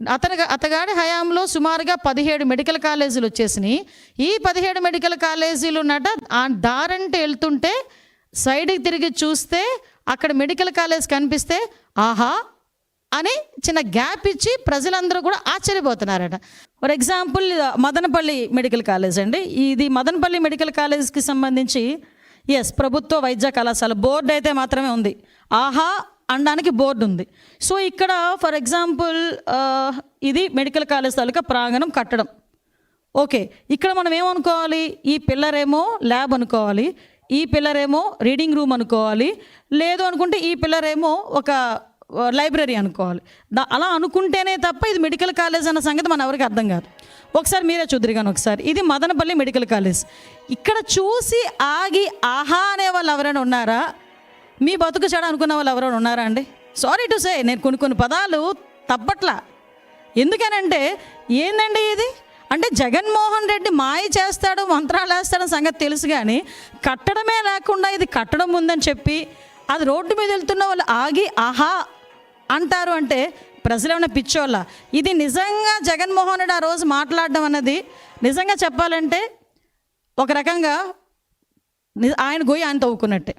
అతగాడి హయాంలో సుమారుగా 17 మెడికల్ కాలేజీలు వచ్చేసినాయి. ఈ 17 మెడికల్ కాలేజీలు ఉన్నట ఆ దారంటే వెళ్తుంటే సైడ్కి తిరిగి చూస్తే అక్కడ మెడికల్ కాలేజ్ కనిపిస్తే ఆహా అని చిన్న గ్యాప్ ఇచ్చి ప్రజలందరూ కూడా ఆశ్చర్యపోతున్నారట. For example Madanapalle medical college అండి. ఇది మదనపల్లి మెడికల్ కాలేజ్కి సంబంధించి ప్రభుత్వ వైద్య కళాశాల బోర్డు అయితే మాత్రమే ఉంది. ఆహా అనడానికి బోర్డు ఉంది. సో ఇక్కడ ఫర్ ఎగ్జాంపుల్ ఇది మెడికల్ కాలేజ్ తాలూకా ప్రాంగణం కట్టడం. ఓకే, ఇక్కడ మనం ఏమనుకోవాలి, ఈ పిల్లర్ ఏమో ల్యాబ్ అనుకోవాలి, ఈ పిల్లర్ ఏమో రీడింగ్ రూమ్ అనుకోవాలి, లేదు అనుకుంటే ఈ పిల్లర్ ఏమో ఒక లైబ్రరీ అనుకోవాలి. అలా అనుకుంటేనే తప్ప ఇది మెడికల్ కాలేజ్ అన్న సంగతి మన ఎవరికి అర్థం కాదు. ఒకసారి మీరే చూద్దరు కానీ ఒకసారి ఇది మదనపల్లి మెడికల్ కాలేజ్. ఇక్కడ చూసి ఆగి ఆహా అనే వాళ్ళు ఎవరైనా ఉన్నారా? మీ బతుకు చెడ అనుకున్న వాళ్ళు ఎవరైనా ఉన్నారా అండి? సారీ టు సే, నేను కొన్ని పదాలు తప్పట్లా. ఎందుకనంటే ఏందండి ఇది అంటే జగన్మోహన్ రెడ్డి మాయ చేస్తాడు, మంత్రాలు వేస్తాడని సంగతి తెలుసు, కానీ కట్టడమే లేకుండా ఇది కట్టడం ఉందని చెప్పి అది రోడ్డు మీద వెళ్తున్న వాళ్ళు ఆగి ఆహా అంటారు అంటే ప్రజలు ఏమైనా పిచ్చోళ్ళ? ఇది నిజంగా జగన్మోహన్ రెడ్డి ఆ రోజు మాట్లాడడం అన్నది నిజంగా చెప్పాలంటే ఒక రకంగా ఆయన గొయ్యి ఆయన తవ్వుకున్నట్టే.